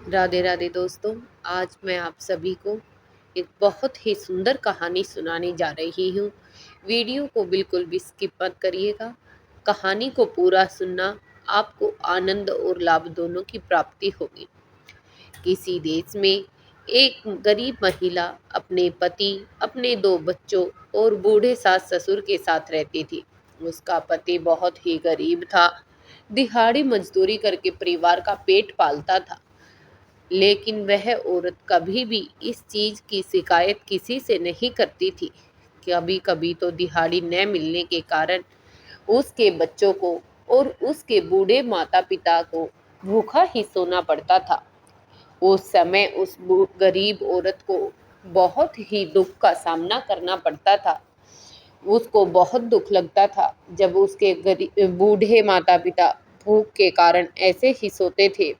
राधे राधे दोस्तों। आज मैं आप सभी को एक बहुत ही सुंदर कहानी सुनाने जा रही हूँ। वीडियो को बिल्कुल भी स्किप मत करिएगा। कहानी को पूरा सुनना, आपको आनंद और लाभ दोनों की प्राप्ति होगी। किसी देश में एक गरीब महिला अपने पति, अपने दो बच्चों और बूढ़े सास ससुर के साथ रहती थी। उसका पति बहुत ही गरीब था, दिहाड़ी मजदूरी करके परिवार का पेट पालता था। लेकिन वह औरत कभी भी इस चीज की शिकायत किसी से नहीं करती थी। कभी कभी तो दिहाड़ी न मिलने के कारण उसके बच्चों को और उसके बूढ़े माता पिता को भूखा ही सोना पड़ता था। उस समय उस गरीब औरत को बहुत ही दुख का सामना करना पड़ता था। उसको बहुत दुख लगता था जब उसके बूढ़े माता पिता भूख के कारण ऐसे ही सोते थे।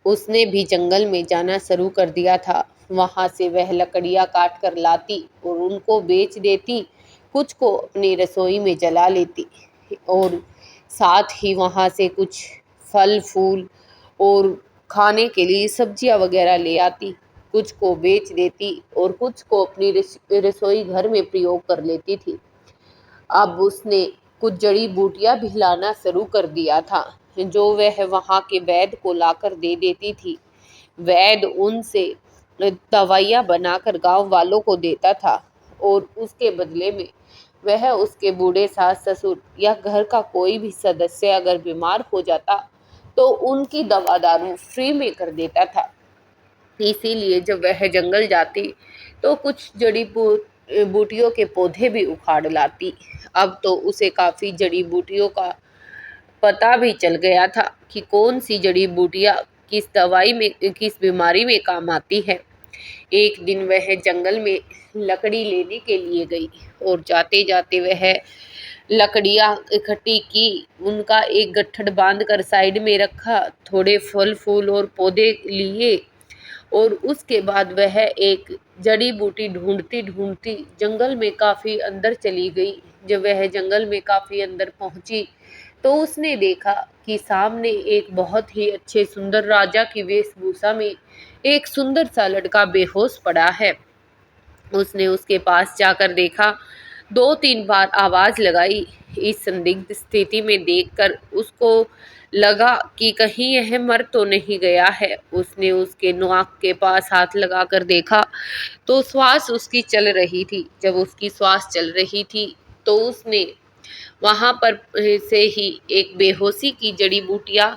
उसने भी जंगल में जाना शुरू कर दिया था। वहां से वह लकड़ियां काट कर लाती और उनको बेच देती, कुछ को अपनी रसोई में जला लेती और साथ ही वहां से कुछ फल फूल और खाने के लिए सब्जियां वगैरह ले आती। कुछ को बेच देती और कुछ को अपनी रसोई घर में प्रयोग कर लेती थी। अब उसने कुछ जड़ी बूटियां भी लाना शुरू कर दिया था, जो वह वहां के वैद्य को लाकर दे देती थी। वैद्य उनसे दवाइयां बनाकर गांव वालों को देता था और उसके बदले में वह उसके बूढ़े सास ससुर या घर का कोई भी सदस्य अगर बीमार हो जाता तो उनकी दवा दारू फ्री में कर देता था। इसीलिए जब वह जंगल जाती तो कुछ बूटियों के पौधे भी उखाड़ लाती। अब तो उसे काफी जड़ी बूटियों का पता भी चल गया था कि कौन सी जड़ी बूटियां किस दवाई में, किस बीमारी में काम आती है। एक दिन वह जंगल में लकड़ी लेने के लिए गई और जाते जाते वह लकड़ियां इकट्ठी की, उनका एक गट्ठड़ बांध कर साइड में रखा, थोड़े फल फूल और पौधे लिए और उसके बाद वह एक जड़ी बूटी ढूंढती ढूंढती जंगल में काफी अंदर चली गई। जब वह जंगल में काफी अंदर पहुंची तो उसने देखा कि सामने एक बहुत ही अच्छे सुंदर राजा की वेशभूषा में एक सुंदर सा लड़का बेहोश पड़ा है। उसने उसके पास जाकर देखा, दो तीन बार आवाज लगाई। इस संदिग्ध स्थिति में देखकर उसको लगा कि कहीं यह मर तो नहीं गया है। उसने उसके नाक के पास हाथ लगाकर देखा तो श्वास उसकी चल रही थी। जब उसकी श्वास चल रही थी तो उसने वहां पर से ही एक बेहोशी की जड़ी बूटियां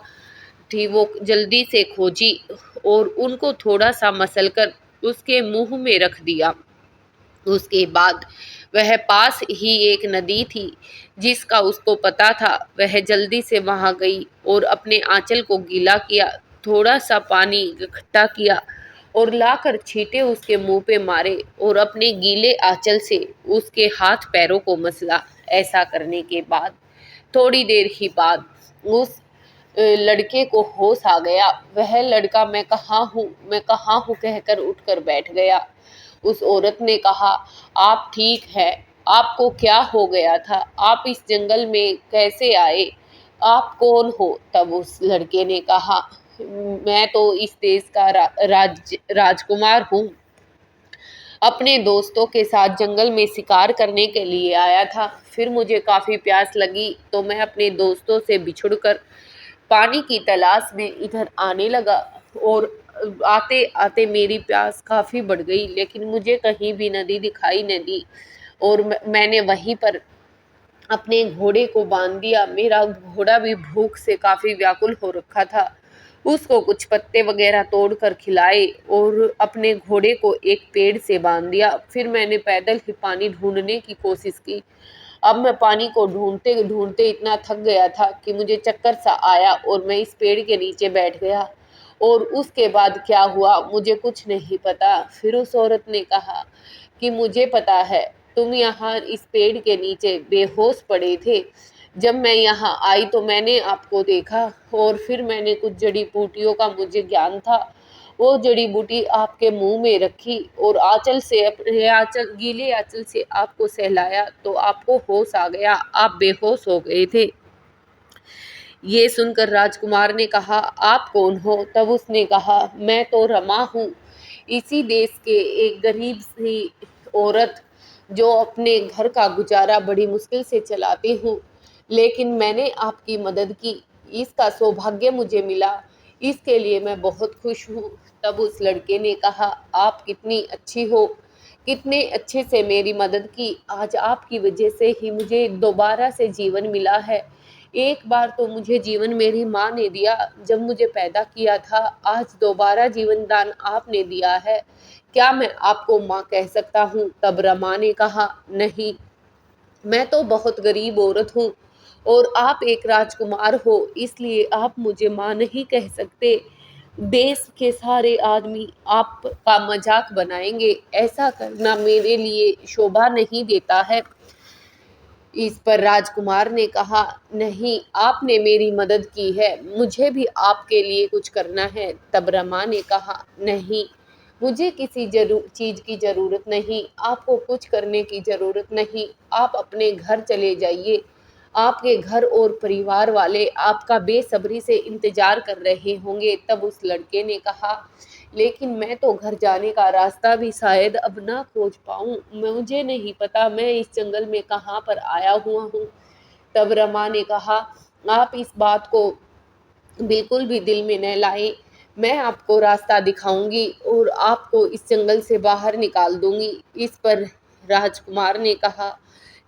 थी, वो जल्दी से खोजी और उनको थोड़ा सा मसलकर उसके मुंह में रख दिया। उसके बाद वह पास ही एक नदी थी जिसका उसको पता था। वह जल्दी से वहां गई और अपने आंचल को गीला किया, थोड़ा सा पानी इकट्ठा किया और लाकर छींटे उसके मुंह पे मारे और अपने गीले आंचल से उसके हाथ पैरों को मसला। ऐसा करने के बाद थोड़ी देर ही बाद उस लड़के को होश आ गया। वह लड़का मैं कहाँ हूँ कहकर उठकर बैठ गया। उस औरत ने कहा, आप ठीक है, आपको क्या हो गया था, आप इस जंगल में कैसे आए, आप कौन हो? तब उस लड़के ने कहा, मैं तो इस देश का राजकुमार हूँ, अपने दोस्तों के साथ जंगल में शिकार करने के लिए आया था। फिर मुझे काफी प्यास लगी तो मैं अपने दोस्तों से बिछुड़कर पानी की तलाश में इधर आने लगा और आते आते मेरी प्यास काफी बढ़ गई, लेकिन मुझे कहीं भी नदी दिखाई न दी और मैंने वहीं पर अपने घोड़े को बांध दिया। मेरा घोड़ा भी भूख से काफी व्याकुल हो रखा था। उसको कुछ पत्ते वगैरह तोड़कर खिलाए और अपने घोड़े को एक पेड़ से बांध दिया। फिर मैंने पैदल ही पानी ढूंढने की कोशिश की। अब मैं पानी को ढूंढते ढूंढते इतना थक गया था कि मुझे चक्कर सा आया और मैं इस पेड़ के नीचे बैठ गया और उसके बाद क्या हुआ मुझे कुछ नहीं पता। फिर उस औरत ने कहा कि मुझे पता है, तुम यहाँ इस पेड़ के नीचे बेहोश पड़े थे। जब मैं यहाँ आई तो मैंने आपको देखा और फिर मैंने कुछ जड़ी बूटियों का मुझे ज्ञान था, वो जड़ी बूटी आपके मुंह में रखी और आंचल से, अपने आंचल, गीले आंचल से आपको सहलाया तो आपको होश आ गया, आप बेहोश हो गए थे। ये सुनकर राजकुमार ने कहा, आप कौन हो? तब उसने कहा, मैं तो रमा हूँ, इसी देश के एक गरीब सी औरत जो अपने घर का गुजारा बड़ी मुश्किल से चलाती हूँ। लेकिन मैंने आपकी मदद की, इसका सौभाग्य मुझे मिला, इसके लिए मैं बहुत खुश हूँ। तब उस लड़के ने कहा, आप कितनी अच्छी हो, कितने अच्छे से मेरी मदद की। आज आपकी वजह से ही मुझे दोबारा से जीवन मिला है। एक बार तो मुझे जीवन मेरी माँ ने दिया जब मुझे पैदा किया था, आज दोबारा जीवन दान आपने दिया है। क्या मैं आपको माँ कह सकता हूँ? तब रमा ने कहा, नहीं, मैं तो बहुत गरीब औरत हूँ और आप एक राजकुमार हो, इसलिए आप मुझे माँ नहीं कह सकते। देश के सारे आदमी आपका मजाक बनाएंगे, ऐसा करना मेरे लिए शोभा नहीं देता है। इस पर राजकुमार ने कहा, नहीं, आपने मेरी मदद की है, मुझे भी आपके लिए कुछ करना है। तब रमा ने कहा, नहीं, मुझे किसी चीज की जरूरत नहीं, आपको कुछ करने की जरूरत नहीं, आप अपने घर चले जाइए। आपके घर और परिवार वाले आपका बेसब्री से इंतजार कर रहे होंगे। तब उस लड़के ने कहा, लेकिन मैं तो घर जाने का रास्ता भी शायद अब ना खोज पाऊं, मुझे नहीं पता मैं इस जंगल में कहाँ पर आया हुआ हूँ। तब रमा ने कहा, आप इस बात को बिल्कुल भी दिल में न लाएं, मैं आपको रास्ता दिखाऊंगी और आपको इस जंगल से बाहर निकाल दूंगी। इस पर राजकुमार ने कहा,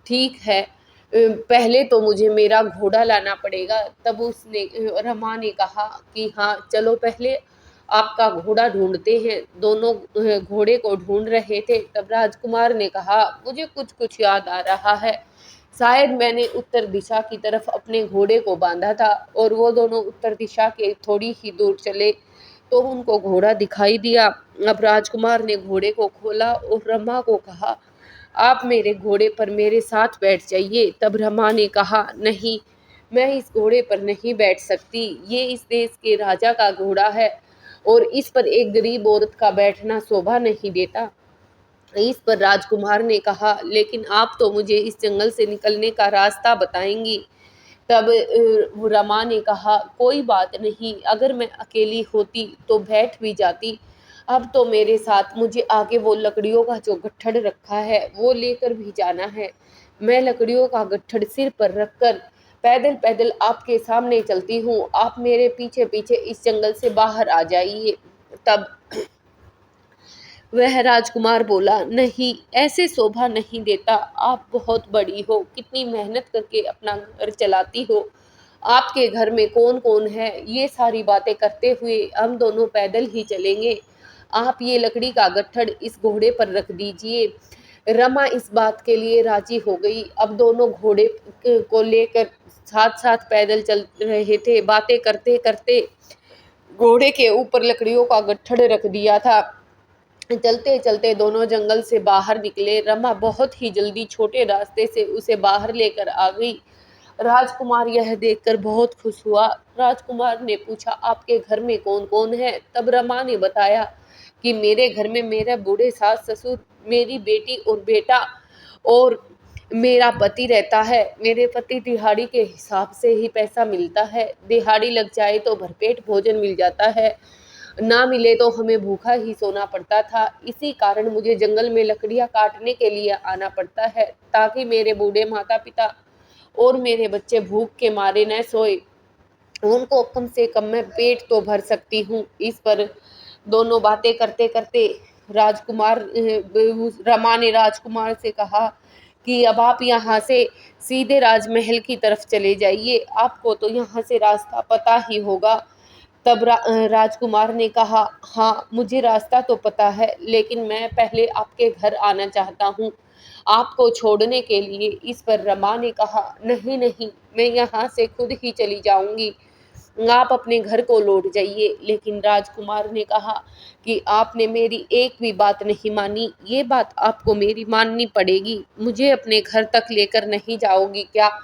ठीक है, पहले तो मुझे मेरा घोड़ा लाना पड़ेगा। तब उसने रमा ने कहा कि हाँ, चलो पहले आपका घोड़ा ढूंढते हैं। दोनों घोड़े को ढूंढ रहे थे। तब राजकुमार ने कहा, मुझे कुछ कुछ याद आ रहा है, शायद मैंने उत्तर दिशा की तरफ अपने घोड़े को बांधा था। और वो दोनों उत्तर दिशा के थोड़ी ही दूर चले तो उनको घोड़ा दिखाई दिया। अब राजकुमार ने घोड़े को खोला और रमा को कहा, आप मेरे घोड़े पर मेरे साथ बैठ जाइए। तब रमा ने कहा, नहीं, मैं इस घोड़े पर नहीं बैठ सकती, ये इस देश के राजा का घोड़ा है और इस पर एक गरीब औरत का बैठना शोभा नहीं देता। इस पर राजकुमार ने कहा, लेकिन आप तो मुझे इस जंगल से निकलने का रास्ता बताएंगी। तब रमा ने कहा, कोई बात नहीं, अगर मैं अकेली होती तो बैठ भी जाती, अब तो मेरे साथ मुझे आगे वो लकड़ियों का जो गट्ठड़ रखा है वो लेकर भी जाना है। मैं लकड़ियों का गट्ठड़ सिर पर रखकर पैदल पैदल आपके सामने चलती हूँ, आप मेरे पीछे पीछे इस जंगल से बाहर आ जाइए। तब वह राजकुमार बोला, नहीं, ऐसे शोभा नहीं देता, आप बहुत बड़ी हो, कितनी मेहनत करके अपना घर चलाती हो, आपके घर में कौन कौन है, ये सारी बातें करते हुए हम दोनों पैदल ही चलेंगे। आप ये लकड़ी का गट्ठड़ इस घोड़े पर रख दीजिए। रमा इस बात के लिए राजी हो गई। अब दोनों घोड़े को लेकर साथ साथ पैदल चल रहे थे, बातें करते करते घोड़े के ऊपर लकड़ियों का गट्ठड़ रख दिया था। चलते चलते दोनों जंगल से बाहर निकले। रमा बहुत ही जल्दी छोटे रास्ते से उसे बाहर लेकर आ गई। राजकुमार यह देखकर बहुत खुश हुआ। राजकुमार ने पूछा, आपके घर में कौन कौन है? तब रमा ने बताया कि मेरे घर में मेरा बूढ़े सास ससुर, मेरी बेटी और बेटा और मेरा पति रहता है। मेरे पति दिहाड़ी के हिसाब से ही पैसा मिलता है, दिहाड़ी लग जाए तो भरपेट भोजन मिल जाता है, ना मिले तो हमें भूखा ही सोना पड़ता था। इसी कारण मुझे जंगल में लकड़ियां काटने के लिए आना पड़ता है, ताकि मेरे बूढ़े माता पिता और मेरे बच्चे भूख के मारे न सोए, उनको कम से कम मैं पेट तो भर सकती हूँ। इस पर दोनों बातें करते करते रमा ने राजकुमार से कहा कि अब आप यहाँ से सीधे राजमहल की तरफ चले जाइए, आपको तो यहाँ से रास्ता पता ही होगा। तब राजकुमार ने कहा, हाँ, मुझे रास्ता तो पता है, लेकिन मैं पहले आपके घर आना चाहता हूँ आपको छोड़ने के लिए। इस पर रमा ने कहा, नहीं नहीं, मैं यहाँ से खुद ही चली जाऊंगी, आप अपने घर को लौट जाइए। लेकिन राजकुमार ने कहा कि आपने मेरी एक भी बात नहीं मानी, ये बात आपको मेरी माननी पड़ेगी, मुझे अपने घर तक लेकर नहीं जाओगी क्या?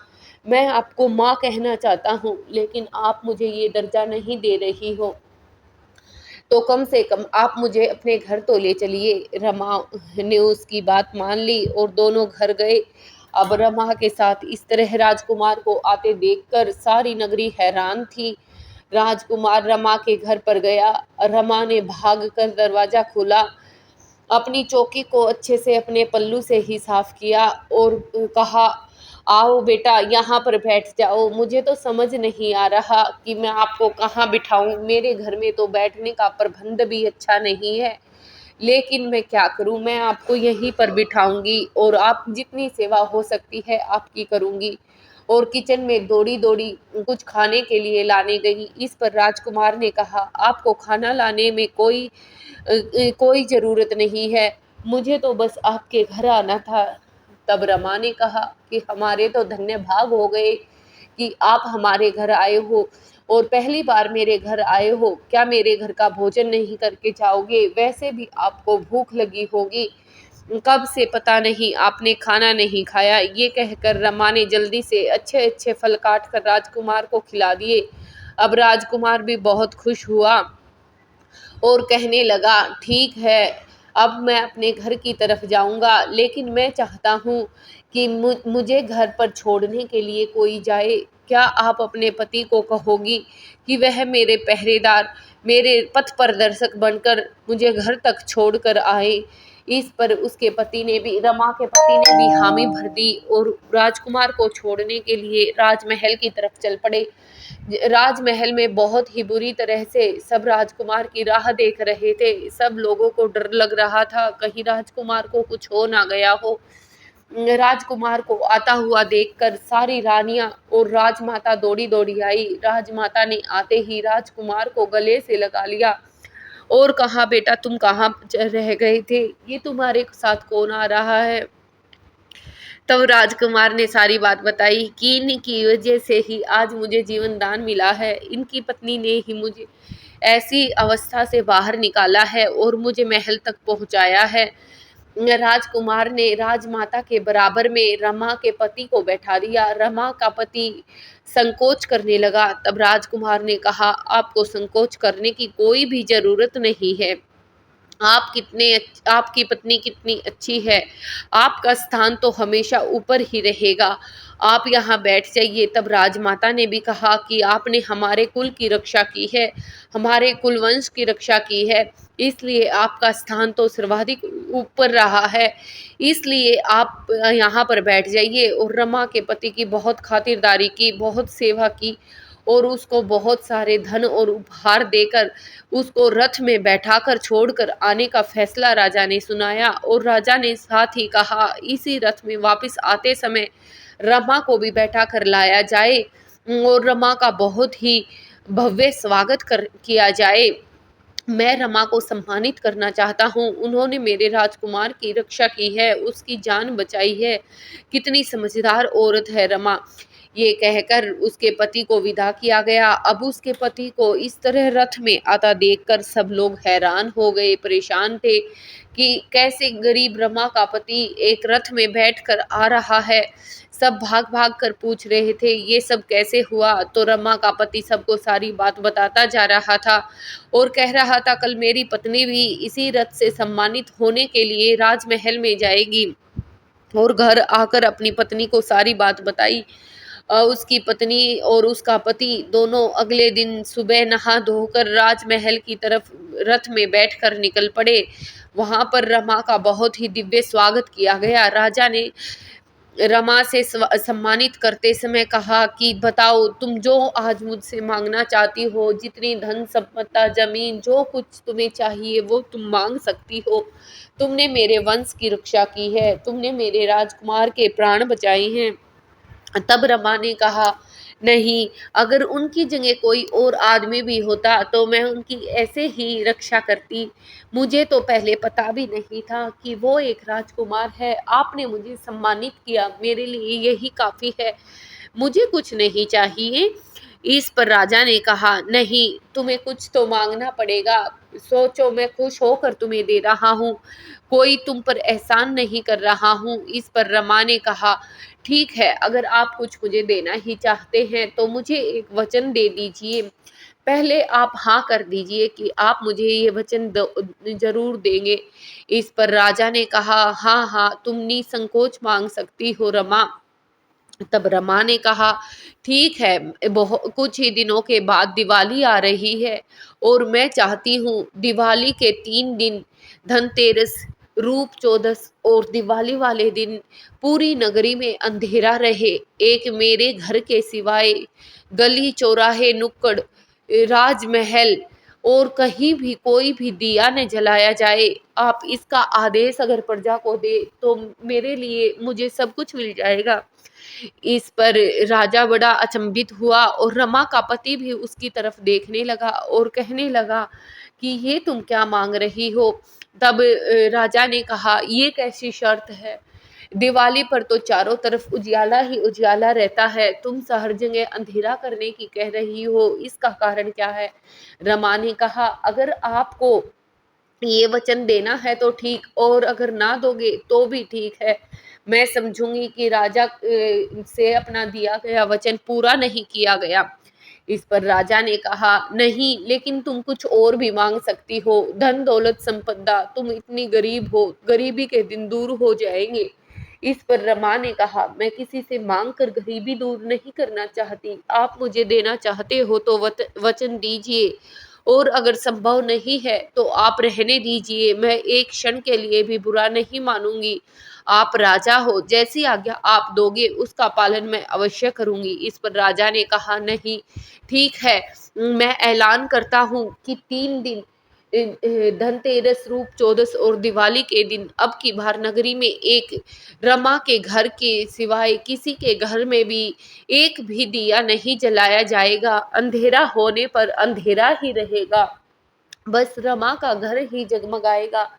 मैं आपको माँ कहना चाहता हूँ, लेकिन आप मुझे ये दर्जा नहीं दे रही हो, तो कम से कम आप मुझे अपने घर तो ले चलिए। रमा ने उसकी बात मान ली और दोनों घर गए। अब रमा के साथ इस तरह राजकुमार को आते देखकर सारी नगरी हैरान थी। राजकुमार रमा के घर पर गया। रमा ने भागकर दरवाजा खोला, अपनी चौकी को अच्छे से अपने पल्लू से ही साफ किया और कहा, आओ बेटा यहाँ पर बैठ जाओ। मुझे तो समझ नहीं आ रहा कि मैं आपको कहाँ बिठाऊं। मेरे घर में तो बैठने का प्रबंध भी अच्छा नहीं है, लेकिन मैं क्या करूं, मैं आपको यहीं पर बिठाऊंगी और आप जितनी सेवा हो सकती है आपकी करूंगी। और किचन में दौड़ी दौड़ी कुछ खाने के लिए लाने गई। इस पर राजकुमार ने कहा, आपको खाना लाने में कोई ज़रूरत नहीं है, मुझे तो बस आपके घर आना था। तब रमा ने कहा कि हमारे तो धन्य भाग हो गए कि आप हमारे घर आए हो और पहली बार मेरे घर आए हो। क्या मेरे घर का भोजन नहीं करके जाओगे? वैसे भी आपको भूख लगी होगी, कब से पता नहीं आपने खाना नहीं खाया। ये कहकर रमा ने जल्दी से अच्छे अच्छे फल काट कर राजकुमार को खिला दिए। अब राजकुमार भी बहुत खुश हुआ और कहने लगा, ठीक है, अब मैं अपने घर की तरफ जाऊंगा, लेकिन मैं चाहता हूँ कि मुझे घर पर छोड़ने के लिए कोई जाए। क्या आप अपने पति को कहोगी कि वह मेरे पहरेदार, मेरे पथ प्रदर्शक बनकर मुझे घर तक छोड़ कर आए? इस पर उसके पति ने भी, रमा के पति ने भी हामी भर दी और राजकुमार को छोड़ने के लिए राजमहल की तरफ चल पड़े। राजमहल में बहुत ही बुरी तरह से सब राजकुमार की राह देख रहे थे। सब लोगों को डर लग रहा था, कहीं राजकुमार को कुछ हो ना गया हो। राजकुमार को आता हुआ देखकर सारी रानियां और राजमाता दौड़ी दौड़ी आई। राजमाता ने आते ही राजकुमार को गले से लगा लिया और कहा, बेटा तुम कहाँ रह गए थे? ये तुम्हारे साथ कौन आ रहा है? तब राजकुमार ने सारी बात बताई कि इनकी वजह से ही आज मुझे जीवन दान मिला है। इनकी पत्नी ने ही मुझे ऐसी अवस्था से बाहर निकाला है और मुझे महल तक पहुंचाया है। राजकुमार ने राजमाता के बराबर में रमा के पति को बैठा दिया। रमा का पति संकोच करने लगा। तब राजकुमार ने कहा, आपको संकोच करने की कोई भी जरूरत नहीं है। आपकी पत्नी कितनी अच्छी है, आपका स्थान तो हमेशा ऊपर ही रहेगा, आप यहाँ बैठ जाइए। तब राजमाता ने भी कहा कि आपने हमारे कुल की रक्षा की है, हमारे कुलवंश की रक्षा की है, इसलिए आपका स्थान तो सर्वाधिक ऊपर रहा है, इसलिए आप यहाँ पर बैठ जाइए। और रमा के पति की बहुत खातिरदारी की, बहुत सेवा की और उसको बहुत सारे धन और उपहार देकर उसको रथ में बैठाकर छोड़कर आने का फैसला राजा ने सुनाया। और राजा ने साथ ही कहा, इसी रथ में वापस आते समय रमा को भी बैठा कर लाया जाए और रमा का बहुत ही भव्य स्वागत किया जाए। मैं रमा को सम्मानित करना चाहता हूँ, उन्होंने मेरे राजकुमार की रक्षा की है, उसकी जान बचाई है, कितनी समझदार औरत है रमा। ये कहकर उसके पति को विदा किया गया। अब उसके पति को इस तरह रथ में आता देखकर सब लोग हैरान हो गए, परेशान थे कि कैसे गरीब रमा का पति एक रथ में बैठकर आ रहा है। सब भाग भाग कर पूछ रहे थे, ये सब कैसे हुआ? तो रमा का पति सबको सारी बात बताता जा रहा था और कह रहा था, कल मेरी पत्नी भी इसी रथ से सम्मानित होने के लिए राजमहल में जाएगी। और घर आकर अपनी पत्नी को सारी बात बताई। उसकी पत्नी और उसका पति दोनों अगले दिन सुबह नहा धोकर राजमहल की तरफ रथ में बैठकर निकल पड़े। वहां पर रमा का बहुत ही दिव्य स्वागत किया गया। राजा ने रमा से सम्मानित करते समय कहा कि बताओ, तुम जो आज मुझसे मांगना चाहती हो, जितनी धन संपत्ति जमीन जो कुछ तुम्हें चाहिए वो तुम मांग सकती हो। तुमने मेरे वंश की रक्षा की है, तुमने मेरे राजकुमार के प्राण बचाए हैं। तब रमा ने कहा, नहीं, अगर उनकी जगह कोई और आदमी भी होता तो मैं उनकी ऐसे ही रक्षा करती। मुझे तो पहले पता भी नहीं था कि वो एक राजकुमार है। आपने मुझे सम्मानित किया, मेरे लिए यही काफ़ी है, मुझे कुछ नहीं चाहिए। इस पर राजा ने कहा, नहीं, तुम्हें कुछ तो मांगना पड़ेगा। सोचो, मैं खुश होकर तुम्हें दे रहा हूँ, कोई तुम पर एहसान नहीं कर रहा हूँ। इस पर रमा ने कहा, ठीक है, अगर आप कुछ मुझे देना ही चाहते हैं तो मुझे एक वचन दे दीजिए। पहले आप हाँ कर दीजिए कि आप मुझे ये वचन ज़रूर देंगे। इस पर राजा ने कहा, हाँ, हाँ, तुम निसंकोच माँग सकती हो रमा। तब रमा ने कहा, ठीक है, कुछ ही दिनों के बाद दिवाली आ रही है और मैं चाहती हूँ दिवाली के 3 दिन, धनतेरस, रूप चौदस और दिवाली वाले दिन पूरी नगरी में अंधेरा रहे। एक मेरे घर के सिवाय गली चौराहे नुक्कड़ राजमहल और कहीं भी कोई भी दिया न जलाया जाए। आप इसका आदेश अगर प्रजा को दे तो मेरे लिए मुझे सब कुछ मिल जाएगा। इस पर राजा बड़ा अचंभित हुआ और रमा का पति भी उसकी तरफ देखने लगा और कहने लगा कि ये तुम क्या मांग रही हो। तब राजा ने कहा, ये कैसी शर्त है, दिवाली पर तो चारों तरफ उजियाला ही उजियाला रहता है, तुम हर जगह अंधेरा करने की कह रही हो, इसका कारण क्या है। रमा ने कहा, अगर आपको ये वचन देना है तो ठीक, और अगर ना दोगे तो भी ठीक है। मैं समझूंगी कि राजा से अपना दिया गया वचन पूरा नहीं किया गया। इस पर राजा ने कहा, नहीं, लेकिन तुम कुछ और भी मांग सकती हो, धन दौलत संपदा, तुम इतनी गरीब हो, गरीबी के दिन दूर हो जाएंगे। इस पर रमा ने कहा, मैं किसी से मांग कर गरीबी दूर नहीं करना चाहती, आप मुझे देना चाहते हो तो वचन दीजिए, और अगर संभव नहीं है तो आप रहने दीजिए, मैं एक क्षण के लिए भी बुरा नहीं मानूंगी। आप राजा हो, जैसी आज्ञा आप दोगे उसका पालन मैं अवश्य करूंगी। इस पर राजा ने कहा, नहीं, ठीक है, मैं ऐलान करता हूँ कि 3 दिन, धनतेरस, रूप चौदस और दिवाली के दिन अब की बार नगरी में एक रमा के घर के सिवाय किसी के घर में भी एक भी दिया नहीं जलाया जाएगा। अंधेरा होने पर अंधेरा ही रहेगा, बस रमा का घर ही जगमगाएगा।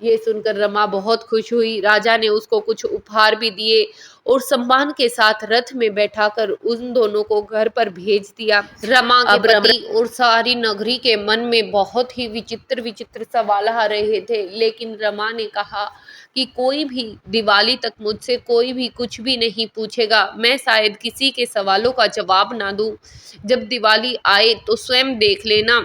ये सुनकर रमा बहुत खुश हुई। राजा ने उसको कुछ उपहार भी दिए और सम्मान के साथ रथ में बैठाकर उन दोनों को घर पर भेज दिया। रमा के पति और सारी नगरी के मन में बहुत ही विचित्र विचित्र सवाल आ रहे थे, लेकिन रमा ने कहा कि कोई भी दिवाली तक मुझसे कोई भी कुछ भी नहीं पूछेगा, मैं शायद किसी के सवालों का जवाब ना दूं। जब दिवाली आए तो स्वयं देख लेना।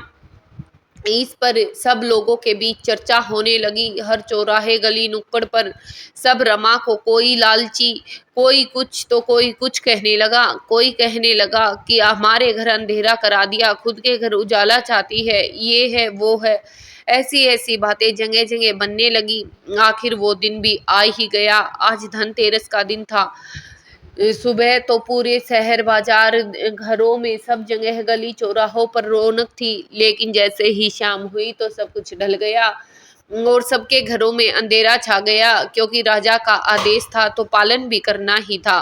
इस पर सब लोगों के बीच चर्चा होने लगी। हर चौराहे, गली नुक्कड़ पर सब रमा को कोई लालची, कोई कुछ तो कोई कुछ कहने लगा। कोई कहने लगा कि हमारे घर अंधेरा करा दिया, खुद के घर उजाला चाहती है, ये है वो है। ऐसी ऐसी बातें जगह जगह बनने लगी। आखिर वो दिन भी आ ही गया। आज धनतेरस का दिन था। सुबह तो पूरे शहर बाजार, घरों में, सब जगह, गली चौराहों पर रौनक थी, लेकिन जैसे ही शाम हुई तो सब कुछ ढल गया और सबके घरों में अंधेरा छा गया, क्योंकि राजा का आदेश था तो पालन भी करना ही था।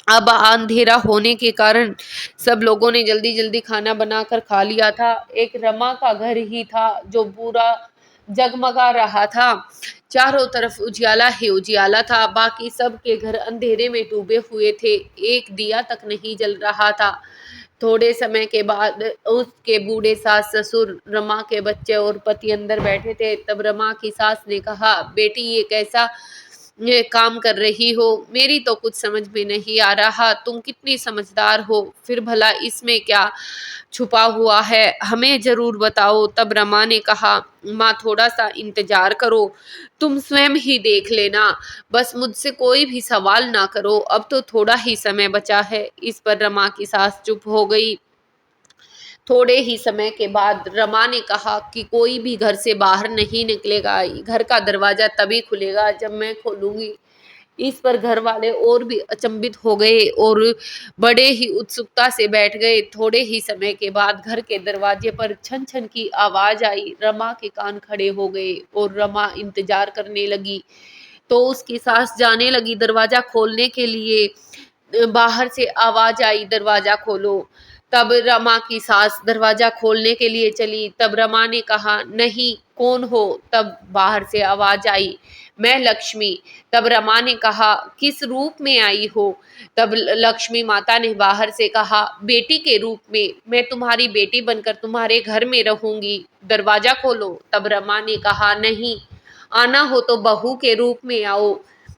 अब अंधेरा होने के कारण सब लोगों ने जल्दी जल्दी खाना बनाकर खा लिया था। एक रमा का घर ही था जो पूरा जगमगा रहा था, चारों तरफ उजियाला ही उजियाला था, बाकी सब के घर अंधेरे में डूबे हुए थे, एक दिया तक नहीं जल रहा था। थोड़े समय के बाद उसके बूढ़े सास ससुर, रमा के बच्चे और पति अंदर बैठे थे। तब रमा की सास ने कहा, बेटी, ये कैसा ये काम कर रही हो, मेरी तो कुछ समझ में नहीं आ रहा, तुम कितनी समझदार हो, फिर भला इसमें क्या छुपा हुआ है, हमें जरूर बताओ। तब रमा ने कहा, माँ, थोड़ा सा इंतजार करो, तुम स्वयं ही देख लेना, बस मुझसे कोई भी सवाल ना करो, अब तो थोड़ा ही समय बचा है। इस पर रमा की सास चुप हो गई। थोड़े ही समय के बाद रमा ने कहा कि कोई भी घर से बाहर नहीं निकलेगा, घर का दरवाजा तभी खुलेगा जब मैं खोलूंगी। इस पर घर वाले और भी अचंभित हो गए और बड़े ही उत्सुकता से बैठ गए। थोड़े ही समय के बाद घर के दरवाजे पर छन छन की आवाज आई। रमा के कान खड़े हो गए और रमा इंतजार करने लगी। तो उसकी सास जाने लगी दरवाजा खोलने के लिए। बाहर से आवाज आई, दरवाजा खोलो। तब रमा की सास दरवाजा खोलने के लिए चली। तब रमा ने कहा, नहीं, कौन हो। तब बाहर से आवाज आई, मैं लक्ष्मी। तब रमा ने कहा, किस रूप में आई हो। तब लक्ष्मी माता ने बाहर से कहा, बेटी के रूप में, मैं तुम्हारी बेटी बनकर तुम्हारे घर में रहूंगी, दरवाजा खोलो। तब रमा ने कहा, नहीं, आना हो तो बहू के रूप में आओ।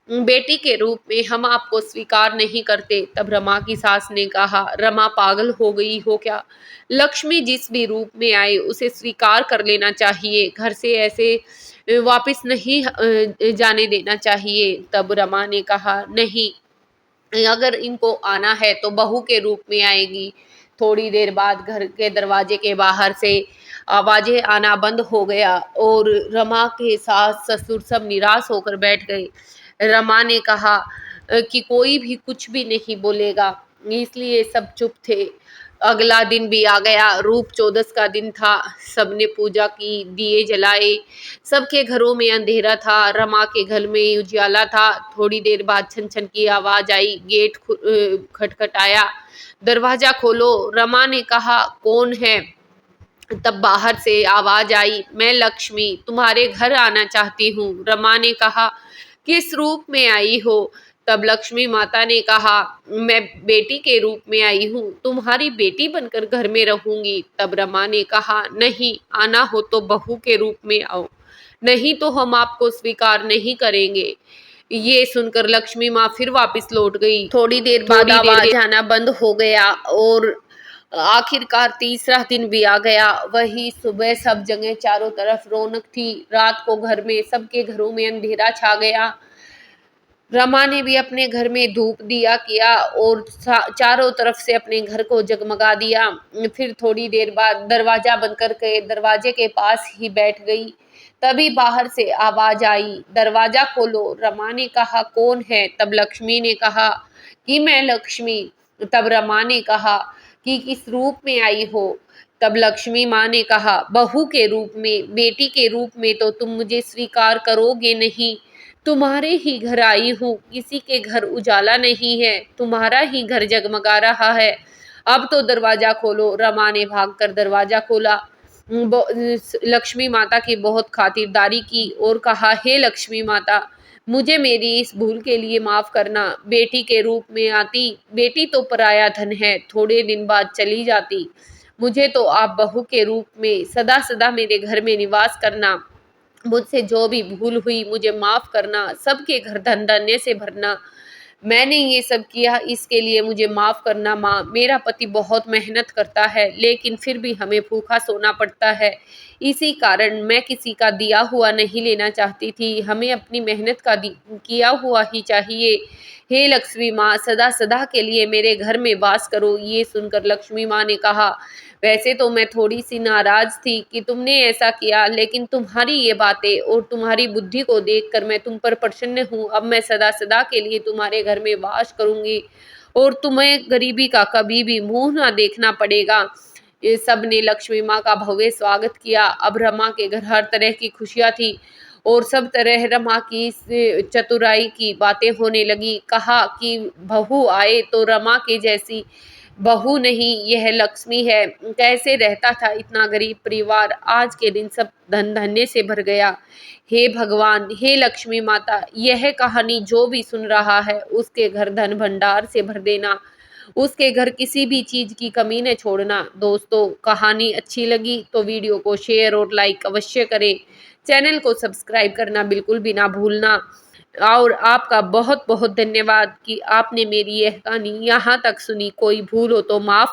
बेटी के रूप में हम आपको स्वीकार नहीं करते। तब रमा की सास ने कहा, रमा पागल हो गई हो क्या? लक्ष्मी जिस भी रूप में आए उसे स्वीकार कर लेना चाहिए, घर से ऐसे वापस नहीं जाने देना चाहिए। तब रमा ने कहा, नहीं, अगर इनको आना है तो बहू के रूप में आएगी। थोड़ी देर बाद घर के दरवाजे के बाहर से आवाजें आना बंद हो गया और रमा के सास ससुर सब निराश होकर बैठ गए। रमा ने कहा कि कोई भी कुछ भी नहीं बोलेगा, इसलिए सब चुप थे। अगला दिन भी आ गया, रूप चौदस का दिन था। सबने पूजा की, दिए जलाए, सबके घरों में अंधेरा था, रमा के घर में उजियाला था। थोड़ी देर बाद छन छन की आवाज आई, गेट खटखटाया। दरवाजा खोलो, रमा ने कहा, कौन है? तब बाहर से आवाज आई, मैं लक्ष्मी तुम्हारे घर आना चाहती हूँ। रमा ने कहा, किस रूप में आई हो? तब लक्ष्मी माता ने कहा, मैं बेटी के रूप में आई हूँ, तुम्हारी बेटी बनकर घर में रहूंगी। तब रमा ने कहा, नहीं, आना हो तो बहू के रूप में आओ, नहीं तो हम आपको स्वीकार नहीं करेंगे। ये सुनकर लक्ष्मी माँ फिर वापस लौट गई। थोड़ी देर बाद आवाज आना बंद हो गया और आखिरकार तीसरा दिन भी आ गया। वही सुबह सब जगह चारों तरफ रौनक थी। रात को घर में सबके घरों में अंधेरा छा गया। रमा ने भी अपने घर में धूप दिया किया और चारों तरफ से अपने घर को जगमगा दिया। फिर थोड़ी देर बाद दरवाजा बंद करके दरवाजे के पास ही बैठ गई। तभी बाहर से आवाज आई, दरवाजा खोलो। रमा ने कहा, कौन है? तब लक्ष्मी ने कहा कि मैं लक्ष्मी। तब रमा ने कहा कि किस रूप में आई हो? तब लक्ष्मी माँ ने कहा, बहू के रूप में, बेटी के रूप में तो तुम मुझे स्वीकार करोगे नहीं। तुम्हारे ही घर आई हूँ, किसी के घर उजाला नहीं है, तुम्हारा ही घर जगमगा रहा है। अब तो दरवाजा खोलो। रमा ने भागकर दरवाजा खोला, लक्ष्मी माता की बहुत खातिरदारी की और कहा, हे लक्ष्मी माता, मुझे मेरी इस भूल के लिए माफ करना। बेटी के रूप में आती, बेटी तो पराया धन है, थोड़े दिन बाद चली जाती। मुझे तो आप बहू के रूप में सदा सदा मेरे घर में निवास करना। मुझसे जो भी भूल हुई मुझे माफ करना, सबके घर धन धान्य से भरना। मैंने ये सब किया, इसके लिए मुझे माफ करना माँ। मेरा पति बहुत मेहनत करता है लेकिन फिर भी हमें भूखा सोना पड़ता है, इसी कारण मैं किसी का दिया हुआ नहीं लेना चाहती थी, हमें अपनी मेहनत का किया हुआ ही चाहिए। हे लक्ष्मी माँ, सदा सदा के लिए मेरे घर में वास करो। ये सुनकर लक्ष्मी माँ ने कहा, वैसे तो मैं थोड़ी सी नाराज थी कि तुमने ऐसा किया, लेकिन तुम्हारी ये बातें और तुम्हारी बुद्धि को देखकर मैं तुम पर प्रसन्न हूँ। अब मैं सदा सदा के लिए तुम्हारे घर में वास करूंगी और तुम्हें गरीबी का कभी भी मुंह ना देखना पड़ेगा। ये सब ने लक्ष्मी माँ का भव्य स्वागत किया। अब रमा के घर हर तरह की खुशियाँ थी और सब तरह रमा की इस चतुराई की बातें होने लगी। कहा कि बहू आए तो रमा के जैसी बहू नहीं, यह लक्ष्मी है। कैसे रहता था इतना गरीब परिवार, आज के दिन सब धन धन्य से भर गया। हे भगवान, हे लक्ष्मी माता, यह कहानी जो भी सुन रहा है उसके घर धन भंडार से भर देना, उसके घर किसी भी चीज की कमी न छोड़ना। दोस्तों, कहानी अच्छी लगी तो वीडियो को शेयर और लाइक अवश्य करें। चैनल को सब्सक्राइब करना बिल्कुल भी ना भूलना। और आपका बहुत बहुत धन्यवाद कि आपने मेरी यह कहानी यहाँ तक सुनी। कोई भूल हो तो माफ